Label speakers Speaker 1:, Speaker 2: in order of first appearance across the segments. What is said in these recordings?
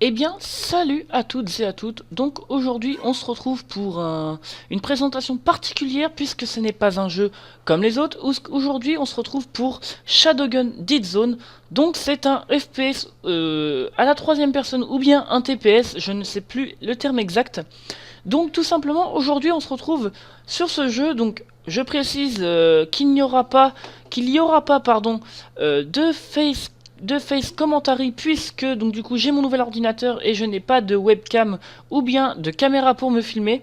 Speaker 1: Eh bien, salut à toutes et à toutes. Donc aujourd'hui, on se retrouve pour une présentation particulière puisque ce n'est pas un jeu comme les autres. Aujourd'hui, on se retrouve pour Shadowgun Dead Zone. Donc c'est un FPS à la troisième personne ou bien un TPS, je ne sais plus le terme exact. Donc tout simplement, aujourd'hui, on se retrouve sur ce jeu. Donc je précise qu'il y aura pas, pardon, de face commentary puisque donc du coup j'ai mon nouvel ordinateur et je n'ai pas de webcam ou bien de caméra pour me filmer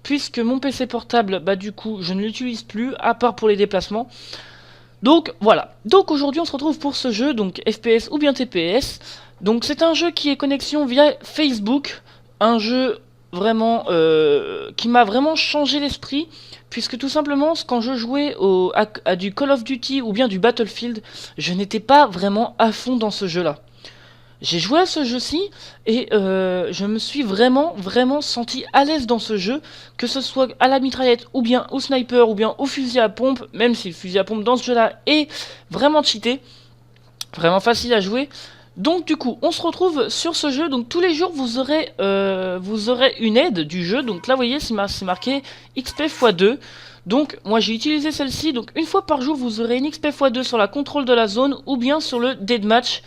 Speaker 1: puisque mon PC portable bah du coup je ne l'utilise plus à part pour les déplacements. Donc voilà. Donc aujourd'hui on se retrouve pour ce jeu donc FPS ou bien TPS. Donc c'est un jeu qui est connexion via Facebook, un jeu vraiment qui m'a vraiment changé l'esprit puisque tout simplement quand je jouais à du Call of Duty ou bien du Battlefield, je n'étais pas vraiment à fond dans ce jeu-là. J'ai joué à ce jeu-ci et je me suis vraiment senti à l'aise dans ce jeu, que ce soit à la mitraillette ou bien au sniper ou bien au fusil à pompe, même si le fusil à pompe dans ce jeu-là est vraiment cheaté, vraiment facile à jouer. Donc du coup, on se retrouve sur ce jeu. Donc tous les jours, vous aurez une aide du jeu. Donc là, vous voyez, c'est marqué XP x2. Donc moi, j'ai utilisé celle-ci. Donc une fois par jour, vous aurez une XP x2 sur la contrôle de la zone ou bien sur le deathmatch.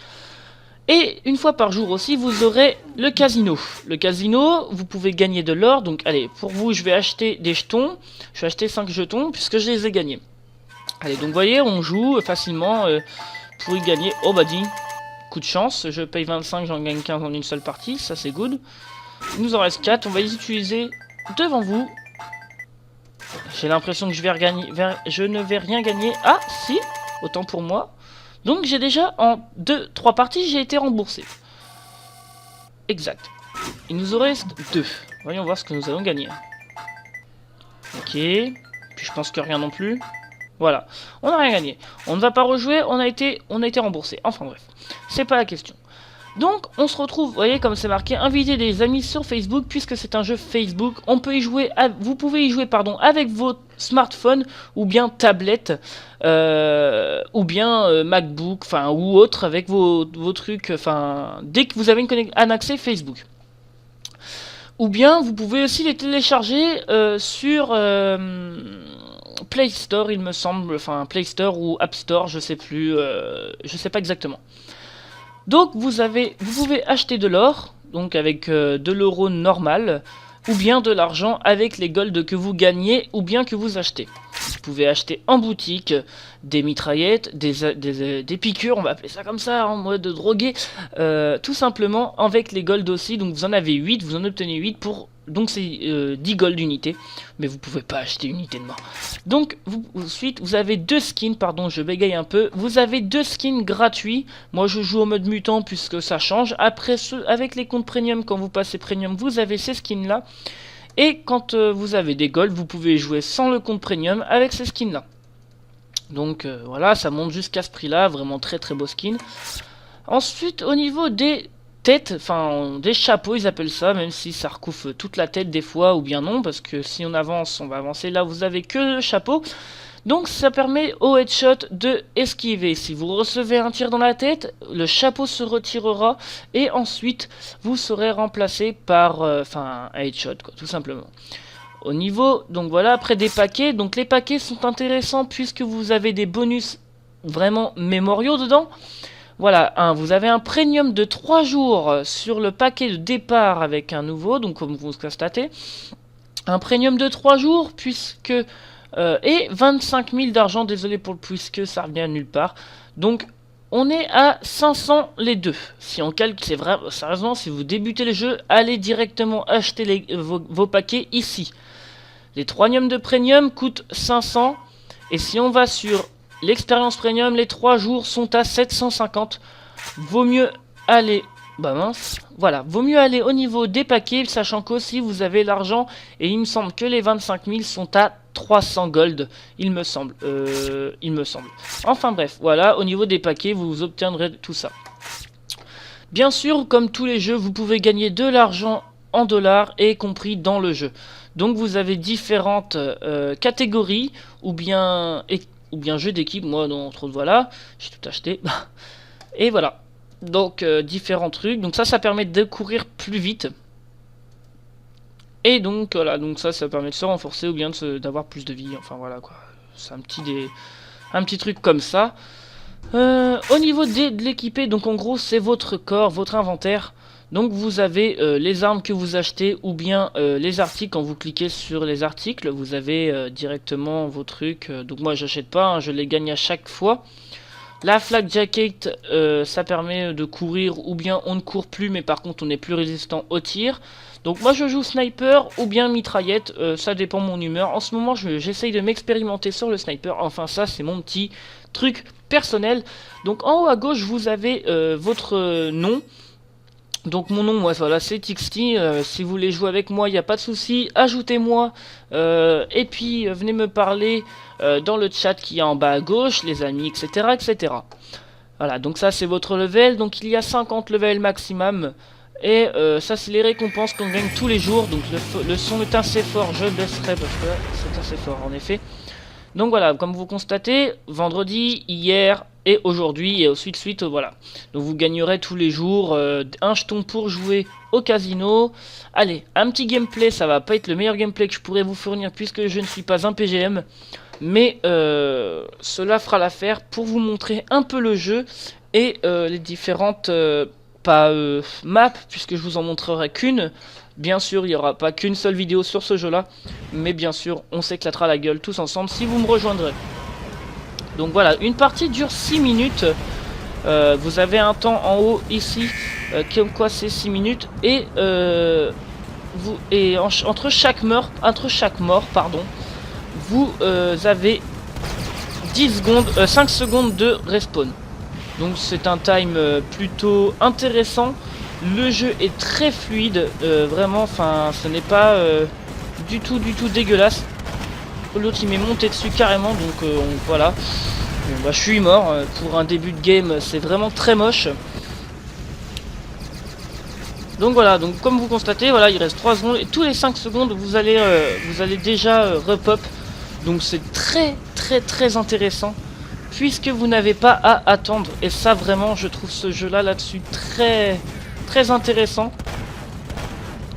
Speaker 1: Et une fois par jour aussi, vous aurez le casino. Le casino, vous pouvez gagner de l'or. Donc allez, pour vous, je vais acheter des jetons. Je vais acheter 5 jetons puisque je les ai gagnés. Allez, donc vous voyez, on joue facilement pour y gagner. Oh bah dis, coup de chance, je paye 25, j'en gagne 15 en une seule partie, ça c'est good. Il nous en reste 4, on va les utiliser devant vous. J'ai l'impression que je ne vais rien gagner. Ah, si, autant pour moi. Donc j'ai déjà, en 3 parties, j'ai été remboursé. Exact. Il nous en reste 2. Voyons voir ce que nous allons gagner. Ok. Puis je pense que rien non plus. Voilà, on n'a rien gagné. On ne va pas rejouer, on a été remboursé. Enfin bref, c'est pas la question. Donc on se retrouve, vous voyez comme c'est marqué, inviter des amis sur Facebook puisque c'est un jeu Facebook. On peut y jouer, vous pouvez y jouer pardon avec vos smartphones ou bien tablettes ou bien MacBook, enfin ou autre avec vos trucs, enfin dès que vous avez un accès Facebook. Ou bien vous pouvez aussi les télécharger sur Play Store, il me semble, enfin Play Store ou App Store, je sais plus, je sais pas exactement. Donc vous pouvez acheter de l'or, donc avec de l'euro normal, ou bien de l'argent avec les golds que vous gagnez ou bien que vous achetez. Vous pouvez acheter en boutique des mitraillettes, des piqûres, on va appeler ça comme ça, en mode drogué, tout simplement avec les golds aussi. Donc vous en avez 8, vous en obtenez 8 pour... Donc c'est 10 gold d'unité, mais vous pouvez pas acheter une unité de mort. Donc ensuite vous avez 2 skins, pardon je bégaye un peu, vous avez 2 skins gratuits. Moi je joue au mode mutant puisque ça change. Après avec les comptes premium, quand vous passez premium, vous avez ces skins là. Et quand vous avez des golds, vous pouvez jouer sans le compte premium avec ces skins là. Donc voilà, ça monte jusqu'à ce prix là, vraiment très beau skin. Ensuite au niveau des têtes, enfin des chapeaux ils appellent ça, même si ça recouvre toute la tête des fois ou bien non, parce que si on avance, on va avancer, là vous avez que le chapeau. Donc ça permet au headshot de esquiver. Si vous recevez un tir dans la tête, le chapeau se retirera et ensuite vous serez remplacé par un headshot quoi, tout simplement. Au niveau, donc voilà, après des paquets, donc les paquets sont intéressants puisque vous avez des bonus vraiment mémoriaux dedans. Voilà, vous avez un premium de 3 jours sur le paquet de départ avec un nouveau, donc comme vous constatez. Un premium de 3 jours, puisque... et 25 000 d'argent, désolé pour le puisque ça revient à nulle part. Donc, on est à 500 les deux. Si on calque, c'est vrai, sérieusement, si vous débutez le jeu, allez directement acheter vos paquets ici. Les 3 de premium coûtent 500. Et si on va sur... l'expérience premium, les 3 jours sont à 750. Vaut mieux aller... Bah mince, voilà, vaut mieux aller au niveau des paquets, sachant qu'aussi vous avez l'argent, et il me semble que les 25 000 sont à 300 gold, il me semble. Enfin bref, voilà, au niveau des paquets, vous obtiendrez tout ça. Bien sûr, comme tous les jeux, vous pouvez gagner de l'argent en dollars, et compris dans le jeu. Donc vous avez différentes catégories, ou bien jeu d'équipe, moi, entre autres, voilà, j'ai tout acheté, et voilà. Donc différents trucs. Donc ça permet de courir plus vite. Et donc voilà, donc ça permet de se renforcer ou bien d'avoir plus de vie. Enfin voilà quoi. C'est un petit truc comme ça. Au niveau de l'équipé, donc en gros c'est votre corps, votre inventaire. Donc vous avez les armes que vous achetez ou bien les articles. Quand vous cliquez sur les articles, vous avez directement vos trucs. Donc moi j'achète pas, hein, je les gagne à chaque fois. La flak jacket, ça permet de courir ou bien on ne court plus mais par contre on est plus résistant au tir. Donc moi je joue sniper ou bien mitraillette, ça dépend de mon humeur. En ce moment j'essaye de m'expérimenter sur le sniper, enfin ça c'est mon petit truc personnel. Donc en haut à gauche vous avez votre nom. Donc mon nom, moi voilà, c'est Tixty. Si vous voulez jouer avec moi, il n'y a pas de souci. Ajoutez-moi et puis venez me parler dans le chat qui est en bas à gauche, les amis, etc., etc. Voilà, donc ça c'est votre level. Donc il y a 50 levels maximum. Et ça c'est les récompenses qu'on gagne tous les jours. Donc le son est assez fort, je le baisserai parce que c'est assez fort en effet. Donc voilà, comme vous constatez, vendredi, hier et aujourd'hui et suite, voilà. Donc vous gagnerez tous les jours un jeton pour jouer au casino. Allez, un petit gameplay, ça va pas être le meilleur gameplay que je pourrais vous fournir puisque je ne suis pas un PGM. Mais cela fera l'affaire pour vous montrer un peu le jeu et les différentes maps, puisque je vous en montrerai qu'une. Bien sûr, il n'y aura pas qu'une seule vidéo sur ce jeu-là, mais bien sûr, on s'éclatera la gueule tous ensemble si vous me rejoindrez. Donc voilà, une partie dure 6 minutes. Vous avez un temps en haut ici, comme quoi c'est 6 minutes. Et, entre chaque mort, vous avez 5 secondes de respawn. Donc c'est un time plutôt intéressant. Le jeu est très fluide, vraiment, enfin, ce n'est pas du tout dégueulasse. L'autre il m'est monté dessus carrément, donc voilà. Bon, bah, je suis mort. Pour un début de game, c'est vraiment très moche. Donc voilà, donc comme vous constatez, voilà, il reste 3 secondes et tous les 5 secondes vous allez déjà repop. Donc c'est très intéressant puisque vous n'avez pas à attendre. Et ça vraiment, je trouve ce jeu là-dessus très intéressant.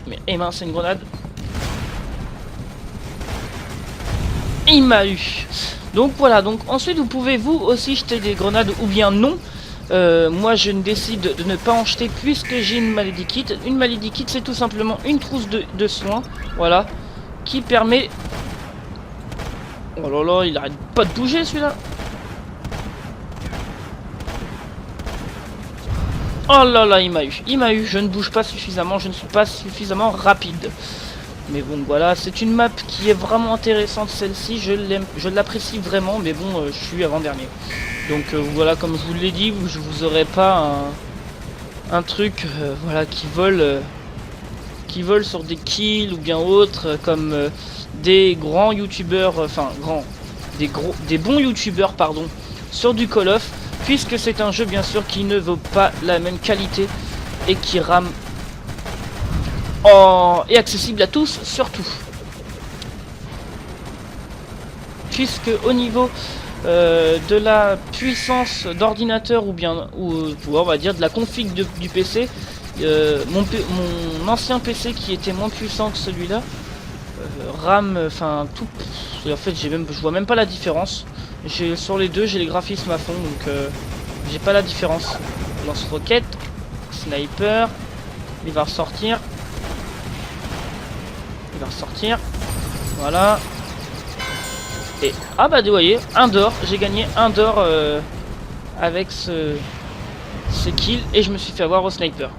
Speaker 1: Mais eh mince, c'est une grenade. Il m'a eu. Donc voilà, donc ensuite vous pouvez vous aussi jeter des grenades ou bien non. Moi je ne décide de ne pas en jeter puisque j'ai une maladie kit. Une maladie kit c'est tout simplement une trousse de soins. Voilà. Qui permet... Oh là là, il arrête pas de bouger celui-là. Oh là là, il m'a eu, je ne bouge pas suffisamment, je ne suis pas suffisamment rapide. Mais bon, voilà, c'est une map qui est vraiment intéressante, celle-ci, je l'apprécie vraiment, mais bon, je suis avant-dernier. Donc voilà, comme je vous l'ai dit, je vous aurai pas un truc, voilà, qui vole sur des kills ou bien autre, comme des grands youtubeurs, enfin, des bons youtubeurs, pardon, sur du Call of. Puisque c'est un jeu bien sûr qui ne vaut pas la même qualité et qui rame et accessible à tous surtout. Puisque au niveau de la puissance d'ordinateur ou on va dire de la config du PC, mon ancien PC qui était moins puissant que celui-là rame, enfin tout. En fait je vois même pas la différence. Sur les deux j'ai les graphismes à fond, donc j'ai pas la différence. Lance-roquette, sniper, il va ressortir. Voilà. Et ah bah vous voyez, un d'or, j'ai gagné un d'or avec ces kills et je me suis fait avoir au sniper.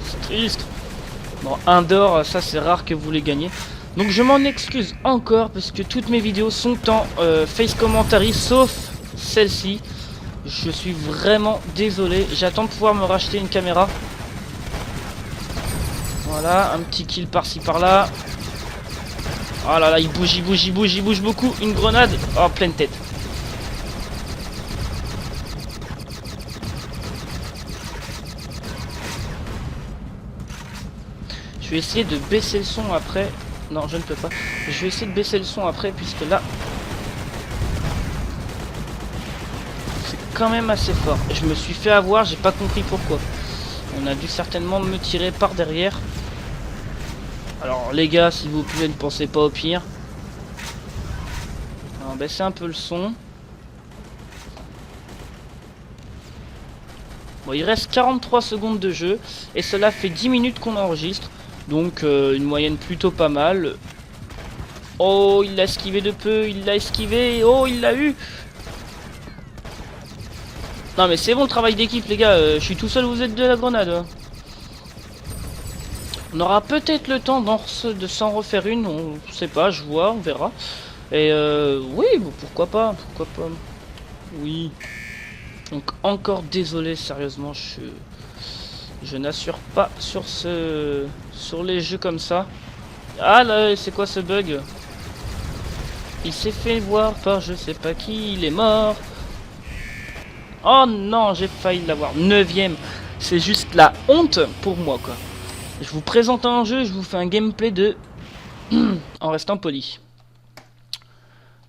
Speaker 1: C'est triste. Bon, un d'or, ça c'est rare que vous les gagnez. Donc je m'en excuse encore parce que toutes mes vidéos sont en face commentary sauf celle-ci. Je suis vraiment désolé. J'attends de pouvoir me racheter une caméra. Voilà, un petit kill par-ci par-là. Oh là là, il bouge beaucoup. Une grenade. Oh, pleine tête. Je vais essayer de baisser le son après. Non, je ne peux pas. Je vais essayer de baisser le son après puisque là... quand même assez fort. Je me suis fait avoir, j'ai pas compris pourquoi. On a dû certainement me tirer par derrière. Alors les gars, s'il vous plaît, ne pensez pas au pire. On va baisser un peu le son. Bon, il reste 43 secondes de jeu. Et cela fait 10 minutes qu'on enregistre. Donc une moyenne plutôt pas mal. Oh, il l'a esquivé de peu, il l'a esquivé. Oh, il l'a eu. Non mais c'est bon le travail d'équipe les gars, je suis tout seul, vous êtes de la grenade. Hein. On aura peut-être le temps de s'en refaire une, on sait pas, je vois, on verra. Et oui, bon, pourquoi pas. Oui. Donc encore désolé, sérieusement, je n'assure pas sur les jeux comme ça. Ah là, c'est quoi ce bug? Il s'est fait voir par je sais pas qui, il est mort. Oh non, j'ai failli l'avoir. 9ème. C'est juste la honte pour moi, quoi. Je vous présente un jeu, je vous fais un gameplay de... en restant poli.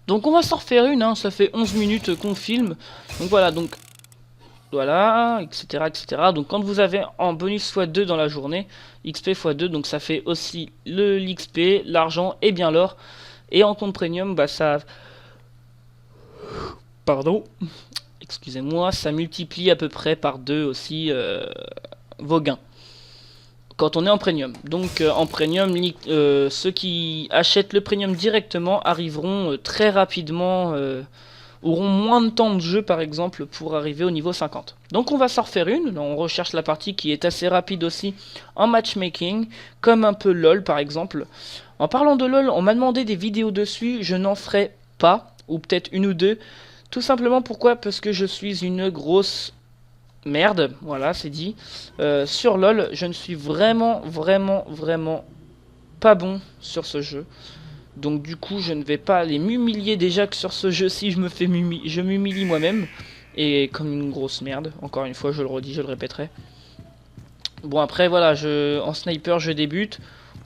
Speaker 1: Donc on va s'en refaire une, hein. Ça fait 11 minutes qu'on filme. Donc voilà, voilà, etc., etc. Donc quand vous avez en bonus x2 dans la journée, XP x2, donc ça fait aussi l'XP, l'argent et bien l'or. Et en compte premium, bah ça... Pardon. Excusez-moi, ça multiplie à peu près par 2 aussi vos gains. Quand on est en premium. Donc en premium, ceux qui achètent le premium directement arriveront très rapidement, auront moins de temps de jeu par exemple pour arriver au niveau 50. Donc on va s'en refaire une, on recherche la partie qui est assez rapide aussi en matchmaking, comme un peu LOL par exemple. En parlant de LOL, on m'a demandé des vidéos dessus, je n'en ferai pas, ou peut-être une ou deux. Tout simplement pourquoi? Parce que je suis une grosse merde, voilà c'est dit. Sur LOL, je ne suis vraiment pas bon sur ce jeu. Donc du coup je ne vais pas aller m'humilier déjà que sur ce jeu si je m'humilie moi-même. Et comme une grosse merde, encore une fois je le redis, je le répéterai. Bon après voilà, en sniper je débute.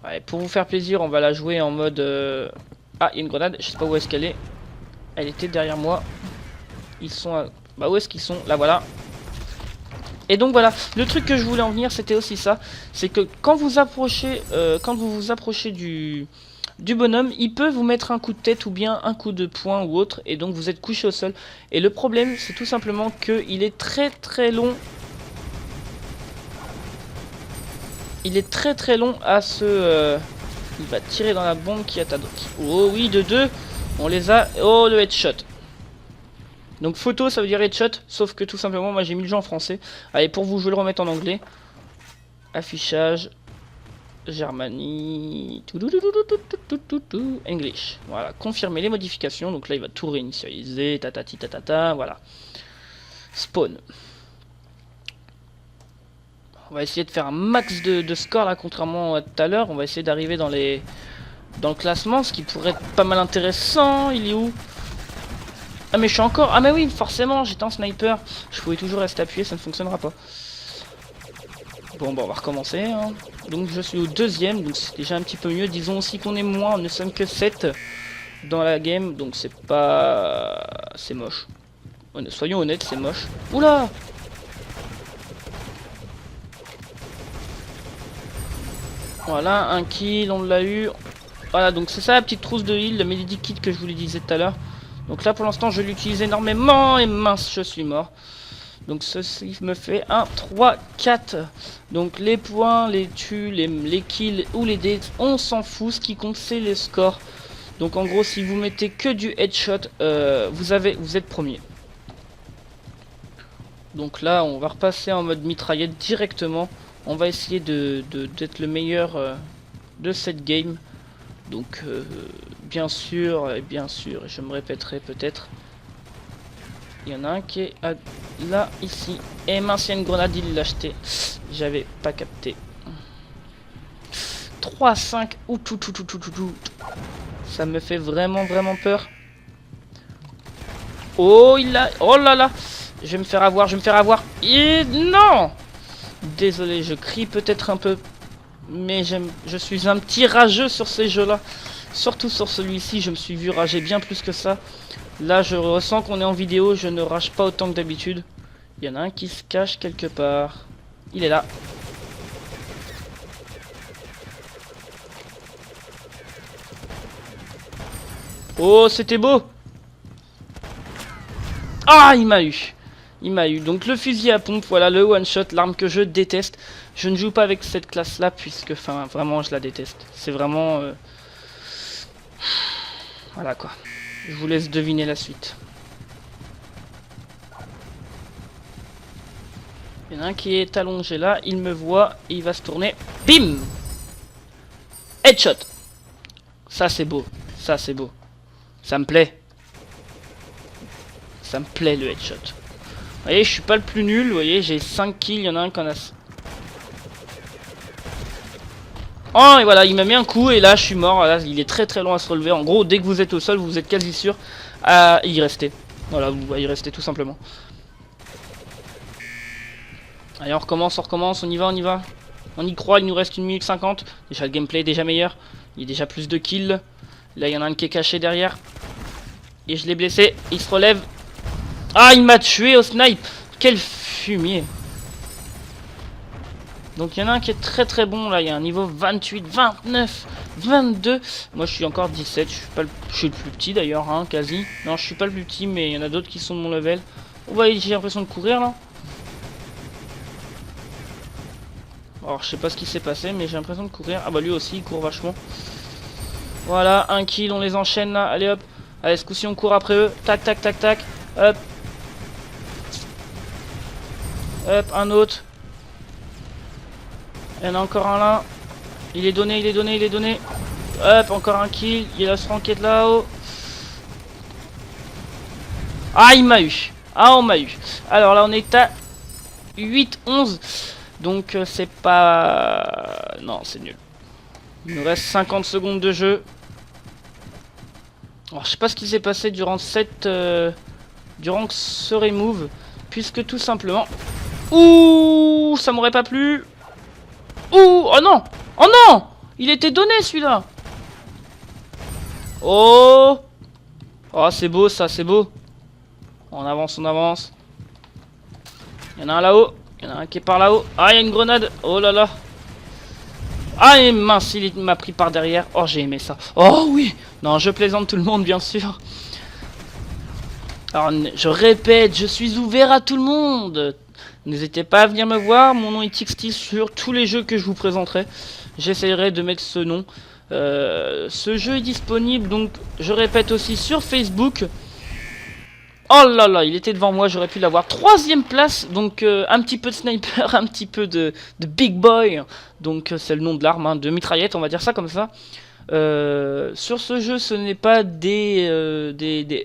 Speaker 1: Ouais, pour vous faire plaisir on va la jouer en mode... Ah il y a une grenade, je sais pas où est-ce qu'elle est. Elle était derrière moi. Ils sont à... Bah où est-ce qu'ils sont? Là voilà. Et donc voilà, le truc que je voulais en venir c'était aussi ça. C'est que quand vous vous approchez du bonhomme, il peut vous mettre un coup de tête ou bien un coup de poing ou autre. Et donc vous êtes couché au sol. Et le problème c'est tout simplement qu'il est très long. Il est très long à se... il va tirer dans la bombe qui est à droite. Oh oui, de deux. On les a... Oh le headshot. Donc photo ça veut dire headshot, sauf que tout simplement moi j'ai mis le jeu en français. Allez pour vous je vais le remettre en anglais. Affichage. Germany. English. Voilà, confirmer les modifications. Donc là il va tout réinitialiser. Tatati tatata. Voilà. Spawn. On va essayer de faire un max de score là, contrairement à tout à l'heure. On va essayer d'arriver dans le classement, ce qui pourrait être pas mal intéressant. Il est où? Ah mais je suis encore... Ah mais oui, forcément, j'étais en sniper. Je pouvais toujours rester appuyé, ça ne fonctionnera pas. Bon, bah on va recommencer. Hein. Donc je suis au 2ème, donc c'est déjà un petit peu mieux. Disons aussi qu'on est moins, on ne sommes que 7 dans la game, donc c'est pas... C'est moche. Soyons honnêtes, c'est moche. Oula! Voilà, un kill, on l'a eu. Voilà, donc c'est ça la petite trousse de heal, le medikit que je vous le disais tout à l'heure. Donc là pour l'instant je l'utilise énormément et mince je suis mort. Donc ceci me fait 1, 3, 4. Donc les points, les tues, les kills ou les deaths, on s'en fout. Ce qui compte c'est les scores. Donc en gros si vous mettez que du headshot, vous êtes premier. Donc là on va repasser en mode mitraillette directement. On va essayer d'être le meilleur de cette game. Donc bien sûr, je me répéterai peut-être. Il y en a un qui est là, ici. Et mince, il y a une grenade, il l'a acheté. J'avais pas capté. 3, 5. Ouh, tout. Ça me fait vraiment peur. Oh, il a... Oh là là. Je vais me faire avoir, Et non! Désolé, je crie peut-être un peu. Mais je suis un petit rageux sur ces jeux-là. Surtout sur celui-ci, je me suis vu rager bien plus que ça. Là, je ressens qu'on est en vidéo, je ne rage pas autant que d'habitude. Il y en a un qui se cache quelque part. Il est là. Oh, c'était beau. Ah, il m'a eu. Il m'a eu. Donc le fusil à pompe, voilà, le one shot, l'arme que je déteste. Je ne joue pas avec cette classe là puisque, enfin, vraiment je la déteste. C'est vraiment... Voilà quoi. Je vous laisse deviner la suite. Il y en a un qui est allongé là, il me voit, et il va se tourner. Bim! Headshot! Ça c'est beau, ça c'est beau. Ça me plaît. Ça me plaît le headshot. Vous voyez, je suis pas le plus nul, vous voyez, j'ai 5 kills, il y en a un qui en a... Oh, et voilà, il m'a mis un coup, et là, je suis mort, là, il est très très long à se relever. En gros, dès que vous êtes au sol, vous êtes quasi sûr à y rester. Voilà, vous y rester tout simplement. Allez, on recommence, on y va, on y va. On y croit, il nous reste 1 minute 50. Déjà, le gameplay est déjà meilleur. Il y a déjà plus de kills. Là, il y en a un qui est caché derrière. Et je l'ai blessé, il se relève. Ah, il m'a tué au snipe. Quel fumier. Donc il y en a un qui est très très bon là, il y a un niveau 28, 29, 22. Moi je suis encore 17, je suis le plus petit d'ailleurs, hein, quasi. Non, je suis pas le plus petit, mais il y en a d'autres qui sont de mon level. Oh bah j'ai l'impression de courir là. Alors je sais pas ce qui s'est passé, mais j'ai l'impression de courir. Ah bah lui aussi il court vachement. Voilà, un kill, on les enchaîne là, allez hop. Allez, ce coup-ci on court après eux, tac tac tac tac, hop. Hop, un autre. Il y en a encore un là. Il est donné, il est donné, il est donné. Hop, encore un kill. Il y a la franquette là-haut. Ah, il m'a eu. Ah, on m'a eu. Alors là, on est à 8-11. Donc, c'est pas... Non, c'est nul. Il nous reste 50 secondes de jeu. Alors, je sais pas ce qui s'est passé durant durant ce remove. Puisque tout simplement... Ouh, ça m'aurait pas plu. Ouh, oh non. Oh non. Il était donné celui-là. Oh. Oh, c'est beau ça, c'est beau. On avance, on avance. Il y en a un là-haut. Il y en a un qui est par là-haut. Ah, il y a une grenade. Oh là là. Ah, et mince, il m'a pris par derrière. Oh, j'ai aimé ça. Oh oui. Non, je plaisante tout le monde, bien sûr. Alors, je répète, je suis ouvert à tout le monde. N'hésitez pas à venir me voir. Mon nom est TXT sur tous les jeux que je vous présenterai. J'essaierai de mettre ce nom. Ce jeu est disponible, donc, je répète aussi sur Facebook. Oh là là, il était devant moi, j'aurais pu l'avoir. 3ème place, donc un petit peu de sniper, un petit peu de big boy. Donc c'est le nom de l'arme, hein, de mitraillette, on va dire ça comme ça. Sur ce jeu, ce n'est pas des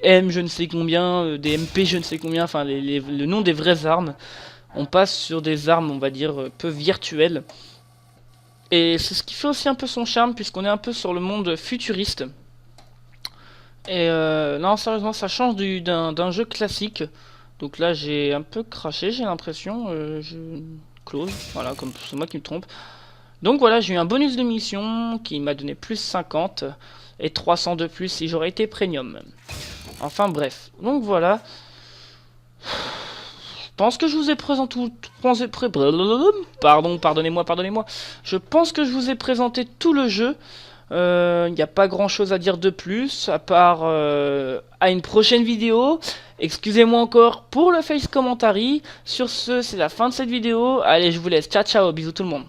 Speaker 1: M je ne sais combien, des MP je ne sais combien, enfin le nom des vraies armes. On passe sur des armes, on va dire, peu virtuelles. Et c'est ce qui fait aussi un peu son charme, puisqu'on est un peu sur le monde futuriste. Et non, sérieusement, ça change d'un jeu classique. Donc là, j'ai un peu craché, j'ai l'impression. Je close, voilà, comme c'est moi qui me trompe. Donc voilà, j'ai eu un bonus de mission qui m'a donné plus 50 et 300 de plus si j'aurais été premium. Enfin bref, donc voilà. Je pense que je vous ai présenté pardonnez-moi. Je pense que je vous ai présenté tout le jeu. Il n'y a pas grand chose à dire de plus, à part à une prochaine vidéo. Excusez-moi encore pour le face commentary. Sur ce, c'est la fin de cette vidéo. Allez, je vous laisse. Ciao, ciao, bisous tout le monde.